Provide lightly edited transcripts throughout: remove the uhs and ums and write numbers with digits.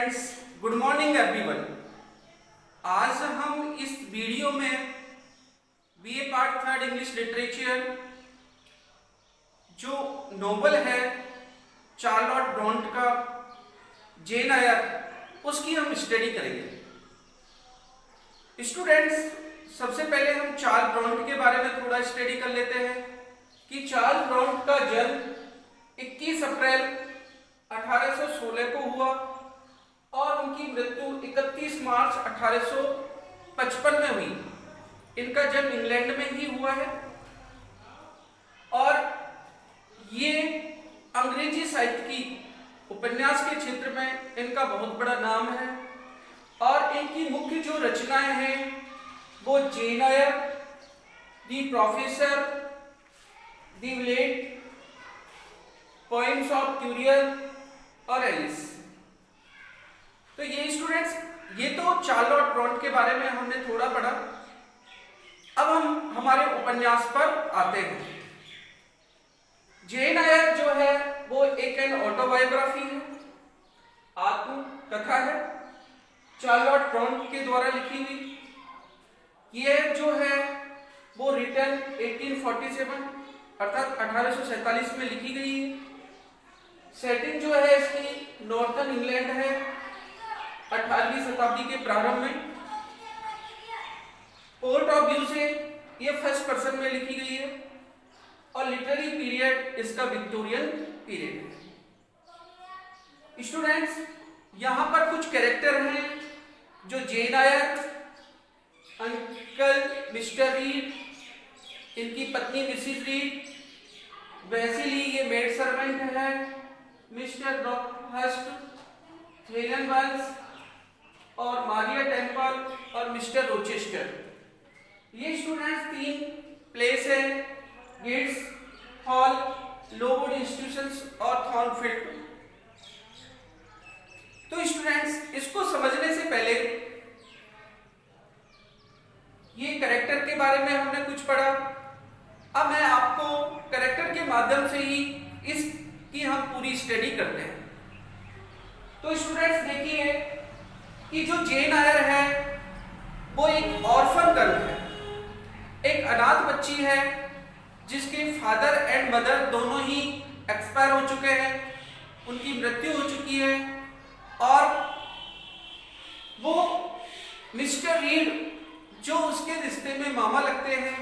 Students, good morning everyone. आज हम इस वीडियो में BA part third English literature जो नोवेल है चार्लोट ब्रोंट का जेन एयर, उसकी हम स्टडी करेंगे। स्टूडेंट्स, सबसे पहले हम चार्ल्स ब्रोंट के बारे में थोड़ा स्टडी कर लेते हैं कि चार्ल्स ब्रोंट का जन्म 21 अप्रैल 1816 को हुआ और उनकी मृत्यु 31 मार्च 1855 में हुई। इनका जन्म इंग्लैंड में ही हुआ है और ये अंग्रेजी साहित्य की उपन्यास के क्षेत्र में इनका बहुत बड़ा नाम है और इनकी मुख्य जो रचनाएं हैं वो Jane Eyre, the Professor, the Village, poems of Currer और एलिस। तो ये स्टूडेंट्स, ये तो चार्लोट ब्रोंट के बारे में हमने थोड़ा पढ़ा। अब हम हमारे उपन्यास पर आते हैं। जेन एयर जो है वो एक ऑटोबायोग्राफी है, आत्मकथा है, चार्लोट ब्रोंट के द्वारा लिखी हुई। ये जो है वो रिटन 1847 अर्थात 1847 में लिखी गई है। सेटिंग जो है इसकी नॉर्थर्न इंग्लैंड है, 18वीं शताब्दी के प्रारंभ में। पोर्ट ऑफ व्यू से ये फर्स्ट पर्सन में लिखी गई है और लिटरेरी पीरियड इसका विक्टोरियन पीरियड है। स्टूडेंट्स, यहां पर कुछ कैरेक्टर हैं जो जेन एयर, अंकल मिस्टर रीड, इनकी पत्नी मिसिस रीड, वेसिली ये मेड सर्वेंट है, मिस्टर ब्रॉकहर्स्ट, हेलन वेल्स और मारिया टेम्पल और मिस्टर रोचेस्टर। ये स्टूडेंट्स 3 प्लेस है, गिट्स हॉल, लोवुड इंस्टीट्यूशंस और थॉर्नफील्ड। तो स्टूडेंट्स, इसको समझने से पहले ये कैरेक्टर के बारे में हमने कुछ पढ़ा। अब मैं आपको कैरेक्टर के माध्यम से ही इसकी हम पूरी स्टडी करते हैं। तो स्टूडेंट्स देखिए कि जो जेन एयर है वो एक ऑर्फन गर्ल है, एक अनाथ बच्ची है जिसके फादर एंड मदर दोनों ही एक्सपायर हो चुके हैं, उनकी मृत्यु हो चुकी है और वो मिस्टर रीड जो उसके रिश्ते में मामा लगते हैं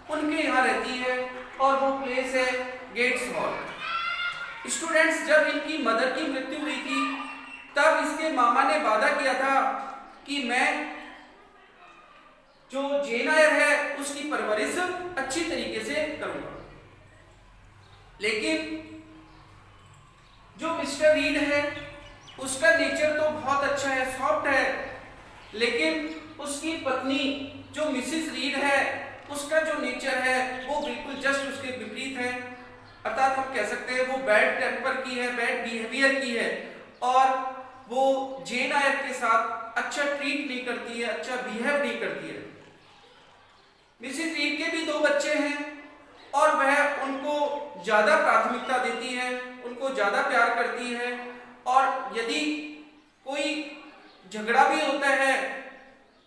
उनके यहाँ रहती है और वो प्लेस है गेट्स हॉल। स्टूडेंट्स, जब इनकी मदर की मृत्यु हुई थी तब इसके मामा ने वादा किया था कि मैं जो जेन एयर है उसकी परवरिश अच्छी तरीके से करूंगा। लेकिन जो मिस्टर रीड है उसका नेचर तो बहुत अच्छा है, सॉफ्ट है, लेकिन उसकी पत्नी जो मिसिस रीड है उसका जो नेचर है वो बिल्कुल जस्ट उसके विपरीत है। अर्थात हम कह सकते हैं वो बैड टेम्पर की है, बैड बिहेवियर की है और वो जेन एयर के साथ अच्छा ट्रीट नहीं करती है, अच्छा बिहेव नहीं करती है। मिसिस रीड के भी 2 बच्चे हैं और वह उनको ज्यादा प्राथमिकता देती है, उनको ज्यादा प्यार करती है और यदि कोई झगड़ा भी होता है,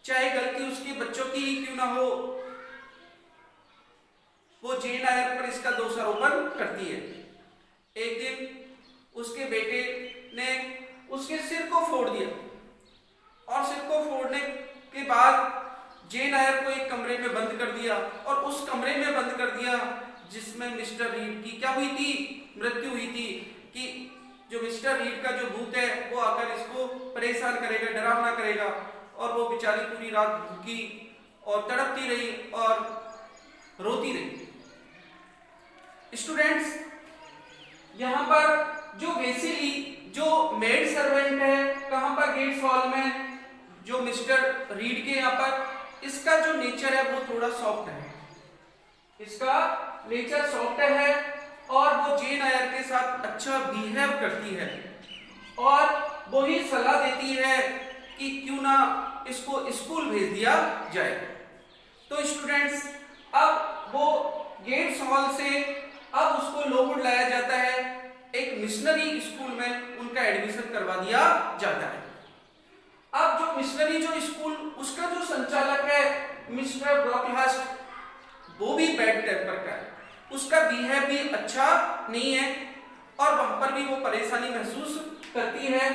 चाहे गलती उसके बच्चों की ही क्यों ना हो, वो जेन एयर पर इसका दोषारोपण करती है। एक दिन उसके बेटे ने उसके सिर को फोड़ दिया और सिर को फोड़ने के बाद जेन एयर को एक कमरे में बंद कर दिया और उस कमरे में बंद कर दिया जिसमें मिस्टर रीड की क्या हुई थी, मृत्यु हुई थी। कि जो मिस्टर रीड का जो भूत है वो आकर इसको परेशान करेगा, डरावना करेगा और वो बेचारी पूरी रात भूखी और तड़पती रही और रोती रही। स्टूडेंट्स, यहां पर जो वेसिली जो मेड सर्वेंट है कहां पर, गेट्स हॉल में, जो मिस्टर रीड के यहाँ पर, इसका जो नेचर है वो थोड़ा सॉफ्ट है, इसका नेचर सॉफ्ट है और वो जेन एयर के साथ अच्छा बिहेव करती है और वो ही सलाह देती है कि क्यों ना इसको स्कूल भेज दिया जाए। तो स्टूडेंट्स, अब वो गेट्स हॉल से अब उसको लोवुड लाया जाता है, एक मिशनरी स्कूल में उनका एडमिशन करवा दिया जाता है। अब मिशनरी जो स्कूल उसका जो संचालक है मिस्टर ब्रॉकहर्स्ट, वो भी बैड टेम्पर का है, उसका बिहेव भी अच्छा नहीं है और वहां पर भी वो परेशानी महसूस करती है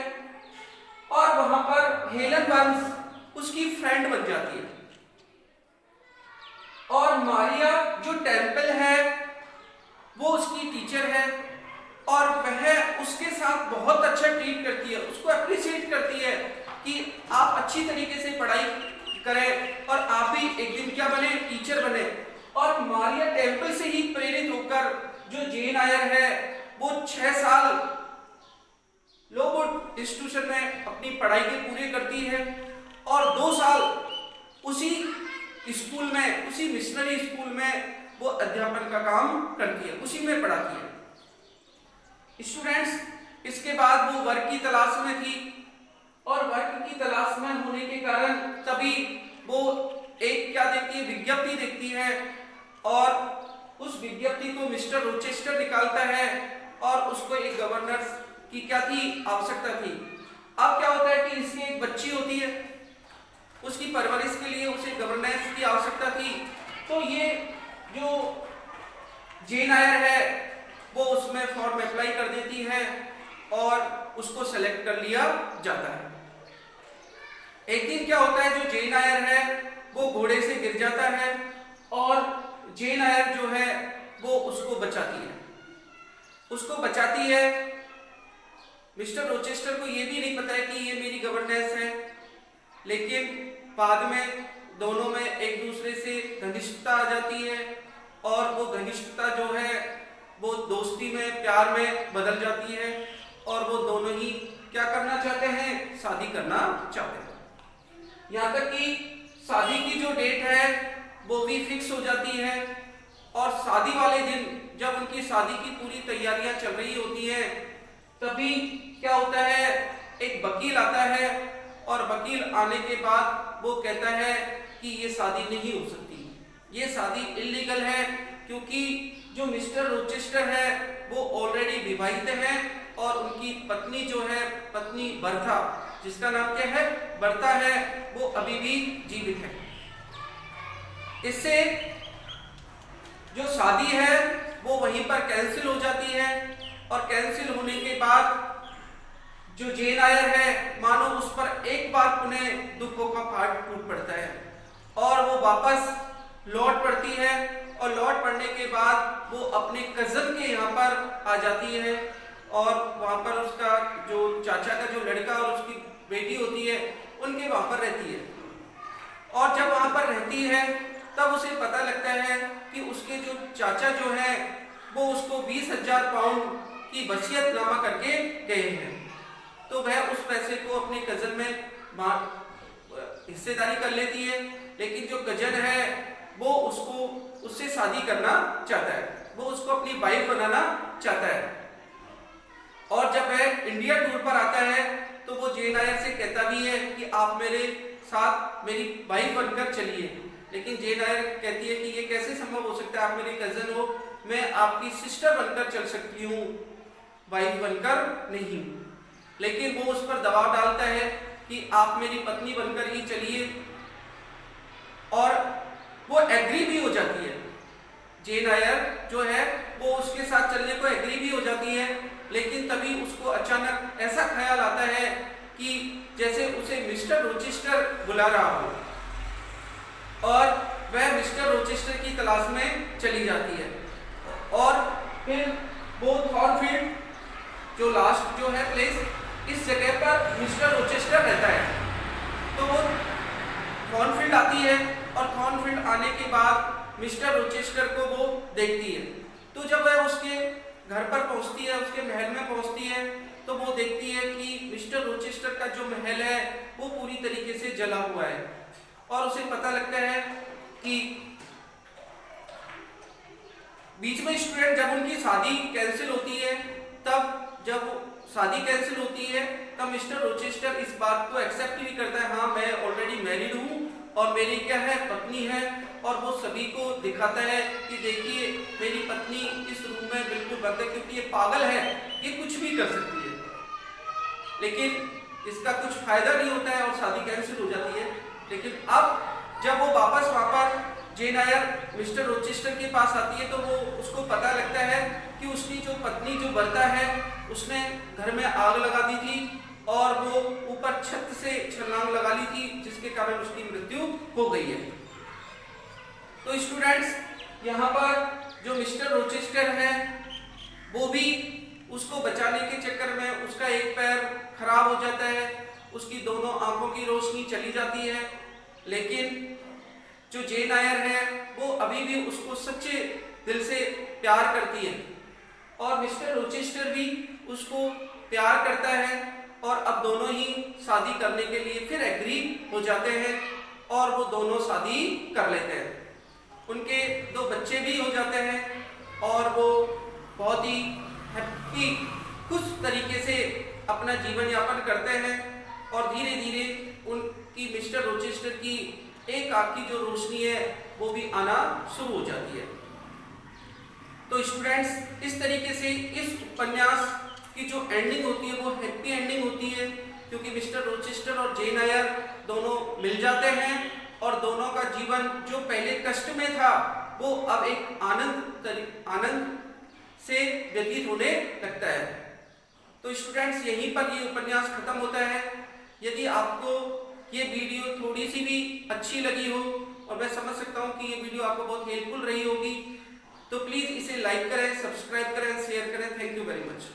और वहां पर हेलन बर्न्स उसकी फ्रेंड बन जाती है और मारिया जो टेम्पल है वो उसकी टीचर है और वह उसके साथ बहुत अच्छा ट्रीट करती है, उसको अप्रिशिएट करती है कि आप अच्छी तरीके से पढ़ाई करें और आप भी एक दिन क्या बने, टीचर बने। और मारिया टेम्पल से ही प्रेरित होकर जो जेन आयर है वो 6 साल लोवुड इंस्टीट्यूशन में अपनी पढ़ाई के पूरे करती है और 2 साल उसी स्कूल में, उसी मिशनरी स्कूल में वो अध्यापन का काम करती है, उसी में पढ़ाती है स्टूडेंट्स। इसके बाद वो वर्क की तलाश में थी और वर्क की तलाश में होने के कारण तभी वो एक क्या देखती है, विज्ञप्ति देखती है और उस विज्ञप्ति को मिस्टर रोचेस्टर निकालता है और उसको एक गवर्नर की क्या थी, आवश्यकता थी। अब क्या होता है कि इसकी एक बच्ची होती है, उसकी परवरिश के लिए उसे गवर्नेंस की आवश्यकता थी। तो ये जो जेन आयर है वो उसमें फॉर्म अप्लाई कर देती है और उसको सेलेक्ट कर लिया जाता है। एक दिन क्या होता है, जो जेन आयर है वो घोड़े से गिर जाता है और जेन आयर जो है वो उसको बचाती है। मिस्टर रोचेस्टर को ये भी नहीं पता है कि ये मेरी गवर्नेंस है, लेकिन बाद में दोनों में एक दूसरे से घनिष्ठता आ जाती है और वो घनिष्ठता जो है वो दोस्ती में, प्यार में बदल जाती है और वो दोनों ही क्या करना चाहते हैं, शादी करना चाहते हैं। यहाँ तक कि शादी की जो डेट है वो भी फिक्स हो जाती है और शादी वाले दिन जब उनकी शादी की पूरी तैयारियां चल रही होती हैं तभी क्या होता है, एक वकील आता है और वकील आने के बाद वो कहता है कि ये शादी नहीं हो सकती, ये शादी इल्लीगल है क्योंकि जो मिस्टर रोचेस्टर है वो ऑलरेडी विवाहित हैं और उनकी पत्नी जो है, पत्नी बर्था, जिसका नाम क्या है, बर्था है, वो अभी भी जीवित है। इससे जो शादी है वो वहीं पर कैंसिल हो जाती है और कैंसिल होने के बाद जो जेन आयर है मानो उस पर एक बार पुनः दुखों का पहाड़ टूट पड़ता है और वो वापस लौट पड़ती है और लौट पड़ने के बाद वो अपने कजन के यहाँ पर आ जाती है और वहाँ पर उसका जो चाचा का जो लड़का और उसकी बेटी होती है उनके वहाँ पर रहती है और जब वहाँ पर रहती है तब उसे पता लगता है कि उसके जो चाचा जो है वो उसको 20,000 पाउंड की वसीयतनामा करके गए हैं। तो वह उस पैसे को अपने कजन में हिस्सेदारी कर लेती है, लेकिन जो कजन है वो उससे शादी करना चाहता है, वो उसको अपनी वाइफ बनाना चाहता है। और जब वह इंडिया टूर पर आता है तो वो जेन आयर से कहता भी है कि आप मेरे साथ मेरी वाइफ बनकर चलिए, लेकिन जेन आयर कहती है कि ये कैसे संभव हो सकता है, आप मेरी कजन हो, मैं आपकी सिस्टर बनकर चल सकती हूँ, वाइफ बनकर नहीं। लेकिन वो उस पर दबाव डालता है कि आप मेरी पत्नी बनकर ही चलिए और वो एग्री भी हो जाती है। जेन आयर जो है वो उसके साथ चलने को एग्री भी हो जाती है, लेकिन तभी उसको अचानक ऐसा ख्याल आता है कि जैसे उसे मिस्टर रोचेस्टर बुला रहा हो और वह मिस्टर रोचेस्टर की तलाश में चली जाती है। और फिर वो थॉर्नफील्ड जो लास्ट जो है प्लेस, इस जगह पर मिस्टर रोचेस्टर रहता है। तो वो थॉर्नफील्ड आती है और थॉर्नफील्ड आने के बाद मिस्टर रोचेस्टर को वो देखती है। तो जब वह उसके घर पर पहुंचती है, उसके महल में पहुंचती है, तो वो देखती है कि मिस्टर रोचेस्टर का जो महल है वो पूरी तरीके से जला हुआ है और उसे पता लगता है कि बीच में स्टूडेंट जब उनकी शादी कैंसिल होती है, तब जब शादी कैंसिल होती है तब मिस्टर रोचेस्टर इस बात को एक्सेप्ट भी करता है, हाँ मैं ऑलरेडी मैरिड हूँ और मेरी क्या है, पत्नी है, और वो सभी को दिखाता है कि देखिए मेरी पत्नी इस रूम में बिल्कुल बंद है क्योंकि ये पागल है, ये कुछ भी कर सकती है। लेकिन इसका कुछ फायदा नहीं होता है और शादी कैंसिल हो जाती है। लेकिन अब जब वो वापस वहाँ पर जेन आयर मिस्टर रोचेस्टर के पास आती है तो वो उसको पता लगता है कि उसकी जो पत्नी जो बर्ता है उसने घर में आग लगा दी थी और वो ऊपर छत से छलांग लगा ली थी, जिसके कारण उसकी मृत्यु हो गई है। तो स्टूडेंट्स, यहाँ पर जो मिस्टर रोचेस्टर है वो भी उसको बचाने के चक्कर में उसका एक पैर खराब हो जाता है, उसकी दोनों आंखों की रोशनी चली जाती है। लेकिन जो जेन आयर है वो अभी भी उसको सच्चे दिल से प्यार करती है और मिस्टर रोचेस्टर भी उसको प्यार करता है और अब दोनों ही शादी करने के लिए फिर एग्री हो जाते हैं और वो दोनों शादी कर लेते हैं। उनके 2 बच्चे भी हो जाते हैं और वो बहुत ही हैप्पी खुश तरीके से अपना जीवन यापन करते हैं और धीरे धीरे उनकी मिस्टर रोचेस्टर की एक आंख की जो रोशनी है वो भी आना शुरू हो जाती है। तो स्टूडेंट्स, इस तरीके से इस उपन्यास की जो एंडिंग होती है वो हैप्पी एंडिंग होती है, क्योंकि मिस्टर रोचेस्टर और जेन आयर दोनों मिल जाते हैं और दोनों का जीवन जो पहले कष्ट में था वो अब एक आनंद से व्यतीत होने लगता है। तो स्टूडेंट्स, यहीं पर ये उपन्यास खत्म होता है। यदि आपको ये वीडियो थोड़ी सी भी अच्छी लगी हो और मैं समझ सकता हूँ कि ये वीडियो आपको बहुत हेल्पफुल रही होगी, तो प्लीज़ इसे लाइक करें, सब्सक्राइब करें, शेयर करें। Thank you very much.